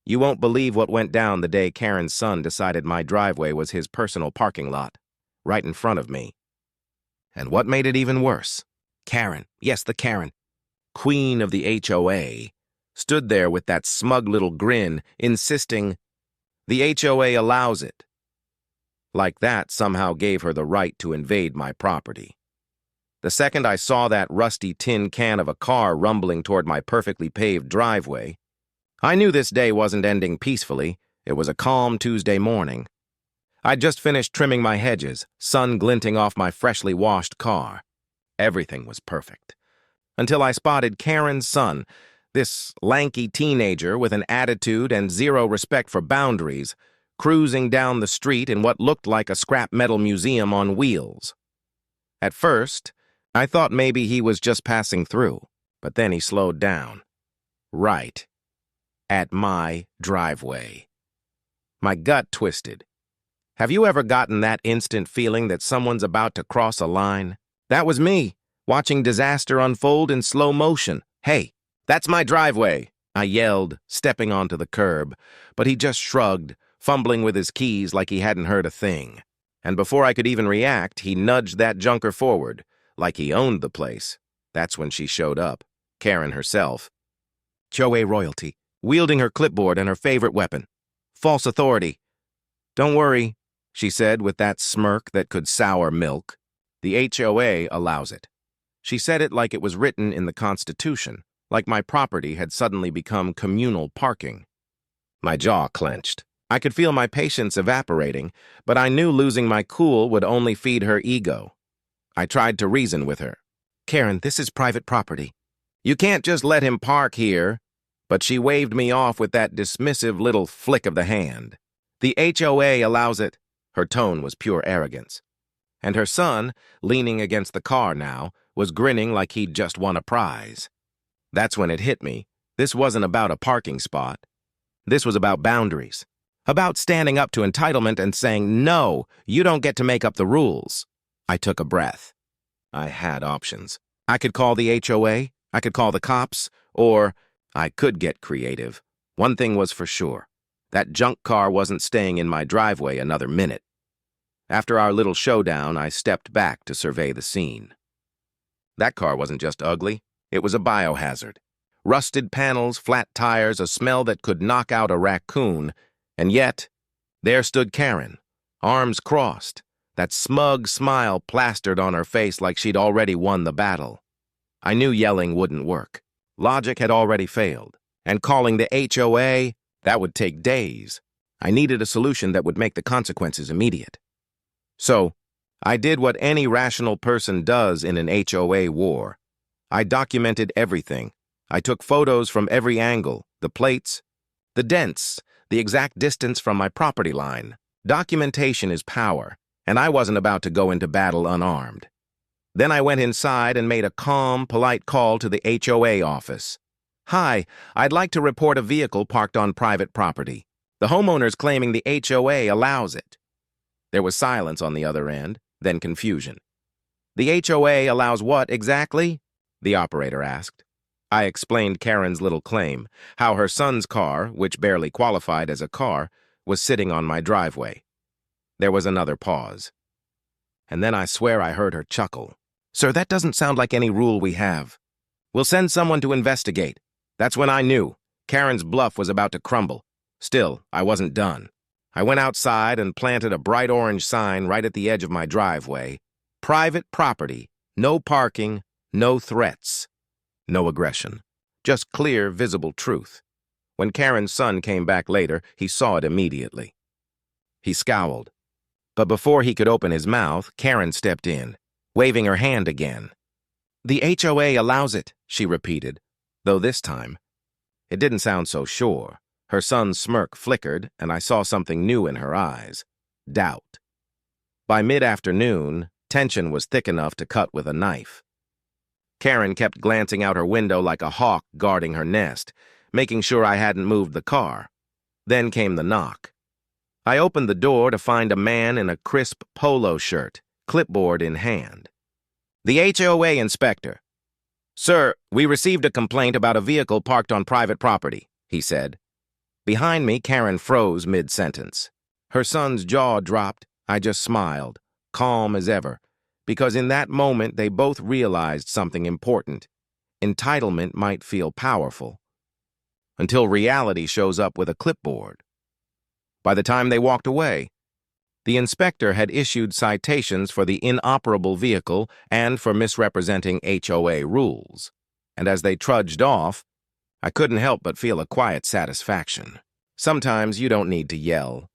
You won't believe what went down the day Karen's son decided my driveway was his personal parking lot, right in front of me. And what made it even worse? Karen, yes, the Karen, queen of the HOA, stood there with that smug little grin, insisting, "The HOA allows it." Like that somehow gave her the right to invade my property. The second I saw that rusty tin can of a car rumbling toward my perfectly paved driveway, I knew this day wasn't ending peacefully. It was a calm Tuesday morning. I'd just finished trimming my hedges, sun glinting off my freshly washed car. Everything was perfect. Until I spotted Karen's son, this lanky teenager with an attitude and zero respect for boundaries, cruising down the street in what looked like a scrap metal museum on wheels. At first, I thought maybe he was just passing through, but then he slowed down. Right at my driveway. My gut twisted. Have you ever gotten that instant feeling that someone's about to cross a line? That was me, watching disaster unfold in slow motion. "Hey, that's my driveway," I yelled, stepping onto the curb, but he just shrugged, fumbling with his keys like he hadn't heard a thing. And before I could even react, he nudged that junker forward, like he owned the place. That's when she showed up, Karen herself. HOA royalty, wielding her clipboard and her favorite weapon. False authority. "Don't worry," she said with that smirk that could sour milk. "The HOA allows it." She said it like it was written in the Constitution, like my property had suddenly become communal parking. My jaw clenched. I could feel my patience evaporating, but I knew losing my cool would only feed her ego. I tried to reason with her. "Karen, this is private property. You can't just let him park here." But she waved me off with that dismissive little flick of the hand. "The HOA allows it." Her tone was pure arrogance. And her son, leaning against the car now, was grinning like he'd just won a prize. That's when it hit me. This wasn't about a parking spot. This was about boundaries. About standing up to entitlement and saying, "No, you don't get to make up the rules." I took a breath. I had options. I could call the HOA, I could call the cops, or I could get creative. One thing was for sure. That junk car wasn't staying in my driveway another minute. After our little showdown, I stepped back to survey the scene. That car wasn't just ugly, it was a biohazard. Rusted panels, flat tires, a smell that could knock out a raccoon, and yet, there stood Karen, arms crossed, that smug smile plastered on her face like she'd already won the battle. I knew yelling wouldn't work. Logic had already failed, and calling the HOA, that would take days. I needed a solution that would make the consequences immediate. So, I did what any rational person does in an HOA war. I documented everything. I took photos from every angle, the plates, the dents, the exact distance from my property line. Documentation is power, and I wasn't about to go into battle unarmed. Then I went inside and made a calm, polite call to the HOA office. "Hi, I'd like to report a vehicle parked on private property. The homeowner's claiming the HOA allows it." There was silence on the other end, then confusion. "The HOA allows what exactly?" the operator asked. I explained Karen's little claim, how her son's car, which barely qualified as a car, was sitting on my driveway. There was another pause. And then I swear I heard her chuckle. "Sir, that doesn't sound like any rule we have. We'll send someone to investigate." That's when I knew Karen's bluff was about to crumble. Still, I wasn't done. I went outside and planted a bright orange sign right at the edge of my driveway. "Private property, no parking, no threats, no aggression. Just clear, visible truth." When Karen's son came back later, he saw it immediately. He scowled. But before he could open his mouth, Karen stepped in, waving her hand again. "The HOA allows it," she repeated, though this time, it didn't sound so sure. Her son's smirk flickered, and I saw something new in her eyes. Doubt. By mid-afternoon, tension was thick enough to cut with a knife. Karen kept glancing out her window like a hawk guarding her nest, making sure I hadn't moved the car. Then came the knock. I opened the door to find a man in a crisp polo shirt, clipboard in hand. "The HOA inspector." "Sir, we received a complaint about a vehicle parked on private property," he said. Behind me, Karen froze mid-sentence. Her son's jaw dropped. I just smiled, calm as ever, because in that moment they both realized something important. Entitlement might feel powerful, until reality shows up with a clipboard. By the time they walked away, the inspector had issued citations for the inoperable vehicle and for misrepresenting HOA rules. And as they trudged off, I couldn't help but feel a quiet satisfaction. Sometimes you don't need to yell.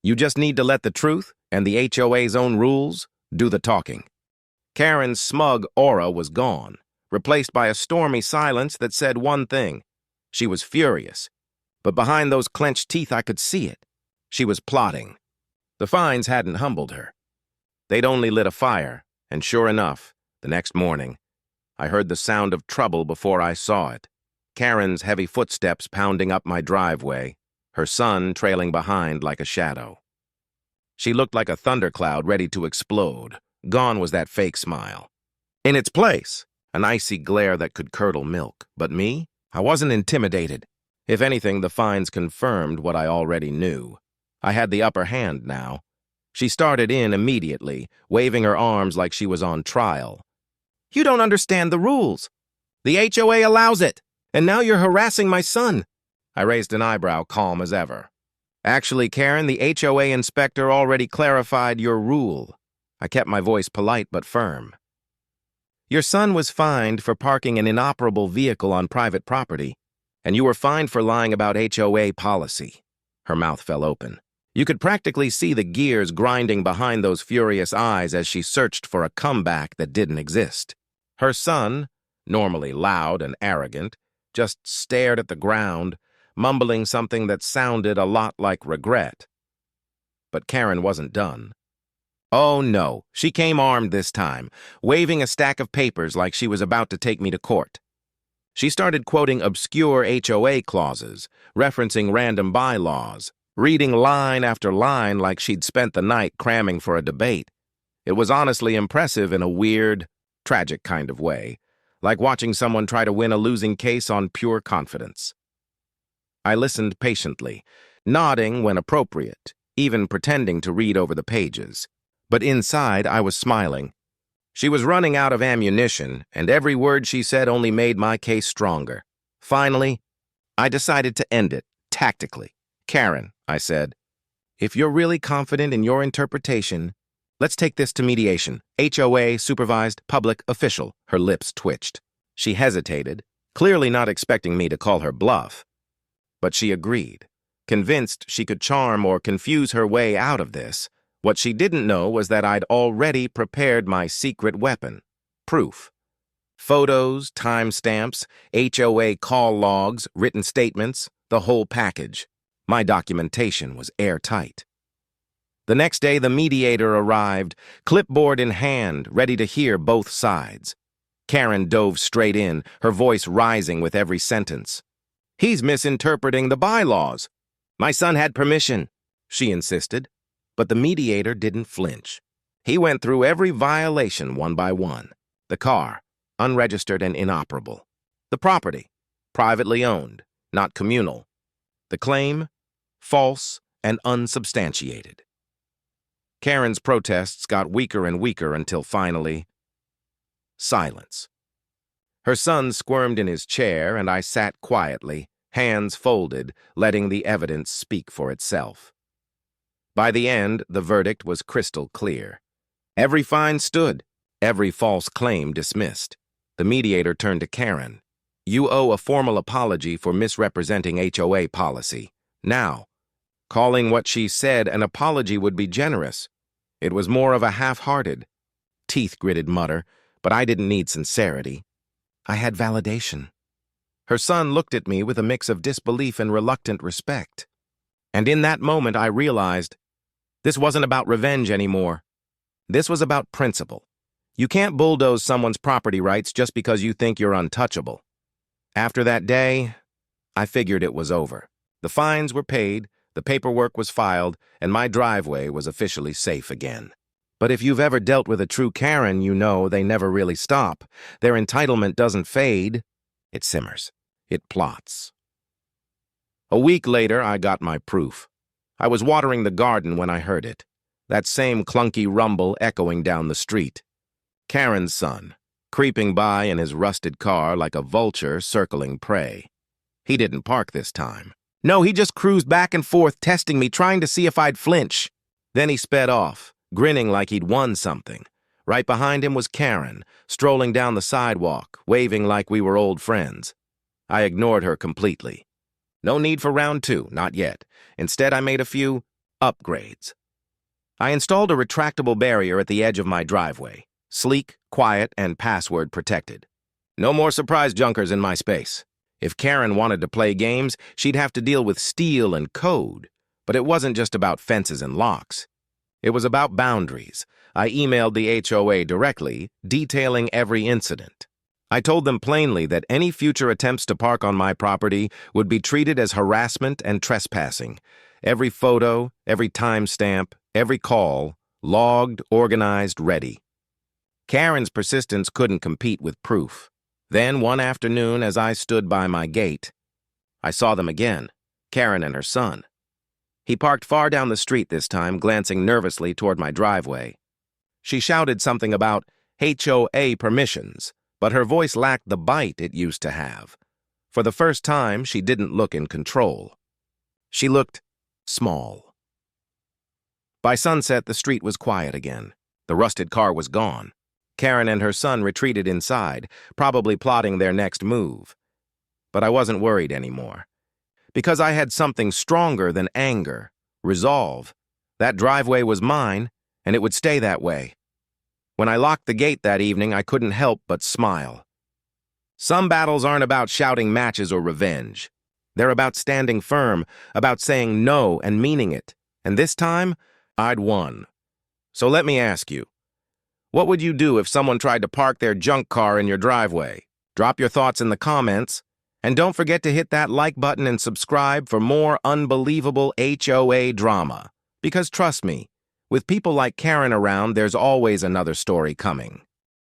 You just need to let the truth and the HOA's own rules do the talking. Karen's smug aura was gone, replaced by a stormy silence that said one thing. She was furious, but behind those clenched teeth I could see it. She was plotting. The fines hadn't humbled her. They'd only lit a fire, and sure enough, the next morning, I heard the sound of trouble before I saw it. Karen's heavy footsteps pounding up my driveway, her son trailing behind like a shadow. She looked like a thundercloud ready to explode. Gone was that fake smile. In its place, an icy glare that could curdle milk. But me? I wasn't intimidated. If anything, the fines confirmed what I already knew. I had the upper hand now. She started in immediately, waving her arms like she was on trial. You don't understand the rules. The HOA allows it, and now you're harassing my son. I raised an eyebrow, calm as ever. Actually, Karen, the HOA inspector already clarified your rule. I kept my voice polite but firm. Your son was fined for parking an inoperable vehicle on private property, and you were fined for lying about HOA policy. Her mouth fell open. You could practically see the gears grinding behind those furious eyes as she searched for a comeback that didn't exist. Her son, normally loud and arrogant, just stared at the ground, mumbling something that sounded a lot like regret. But Karen wasn't done. Oh no, she came armed this time, waving a stack of papers like she was about to take me to court. She started quoting obscure HOA clauses, referencing random bylaws, reading line after line like she'd spent the night cramming for a debate. It was honestly impressive in a weird, tragic kind of way, like watching someone try to win a losing case on pure confidence. I listened patiently, nodding when appropriate, even pretending to read over the pages. But inside, I was smiling. She was running out of ammunition, and every word she said only made my case stronger. Finally, I decided to end it, tactically. Karen, I said, if you're really confident in your interpretation, let's take this to mediation. HOA, supervised, public, official. Her lips twitched. She hesitated, clearly not expecting me to call her bluff. But she agreed, convinced she could charm or confuse her way out of this. What she didn't know was that I'd already prepared my secret weapon, proof. Photos, timestamps, HOA call logs, written statements, the whole package. My documentation was airtight. The next day, the mediator arrived, clipboard in hand, ready to hear both sides. Karen dove straight in, her voice rising with every sentence. He's misinterpreting the bylaws. My son had permission, she insisted. But the mediator didn't flinch. He went through every violation one by one. The car, unregistered and inoperable. The property, privately owned, not communal. The claim, false and unsubstantiated. Karen's protests got weaker and weaker until finally, silence. Her son squirmed in his chair, and I sat quietly, hands folded, letting the evidence speak for itself. By the end, the verdict was crystal clear. Every fine stood, every false claim dismissed. The mediator turned to Karen. You owe a formal apology for misrepresenting HOA policy. Now, calling what she said an apology would be generous. It was more of a half-hearted, teeth-gritted mutter, but I didn't need sincerity. I had validation. Her son looked at me with a mix of disbelief and reluctant respect. And in that moment, I realized this wasn't about revenge anymore. This was about principle. You can't bulldoze someone's property rights just because you think you're untouchable. After that day, I figured it was over. The fines were paid, the paperwork was filed, and my driveway was officially safe again. But if you've ever dealt with a true Karen, you know they never really stop. Their entitlement doesn't fade. It simmers. It plots. A week later, I got my proof. I was watering the garden when I heard it. That same clunky rumble echoing down the street. Karen's son, creeping by in his rusted car like a vulture circling prey. He didn't park this time. No, he just cruised back and forth, testing me, trying to see if I'd flinch. Then he sped off, grinning like he'd won something. Right behind him was Karen, strolling down the sidewalk, waving like we were old friends. I ignored her completely. No need for round two, not yet. Instead, I made a few upgrades. I installed a retractable barrier at the edge of my driveway. Sleek, quiet, and password protected. No more surprise junkers in my space. If Karen wanted to play games, she'd have to deal with steel and code. But it wasn't just about fences and locks. It was about boundaries. I emailed the HOA directly, detailing every incident. I told them plainly that any future attempts to park on my property would be treated as harassment and trespassing. Every photo, every timestamp, every call, logged, organized, ready. Karen's persistence couldn't compete with proof. Then, one afternoon, as I stood by my gate, I saw them again, Karen and her son. He parked far down the street this time, glancing nervously toward my driveway. She shouted something about HOA permissions, but her voice lacked the bite it used to have. For the first time, she didn't look in control. She looked small. By sunset, the street was quiet again. The rusted car was gone. Karen and her son retreated inside, probably plotting their next move. But I wasn't worried anymore. Because I had something stronger than anger, resolve. That driveway was mine, and it would stay that way. When I locked the gate that evening, I couldn't help but smile. Some battles aren't about shouting matches or revenge. They're about standing firm, about saying no and meaning it. And this time, I'd won. So let me ask you, what would you do if someone tried to park their junk car in your driveway? Drop your thoughts in the comments, and don't forget to hit that like button and subscribe for more unbelievable HOA drama. Because trust me, with people like Karen around, there's always another story coming.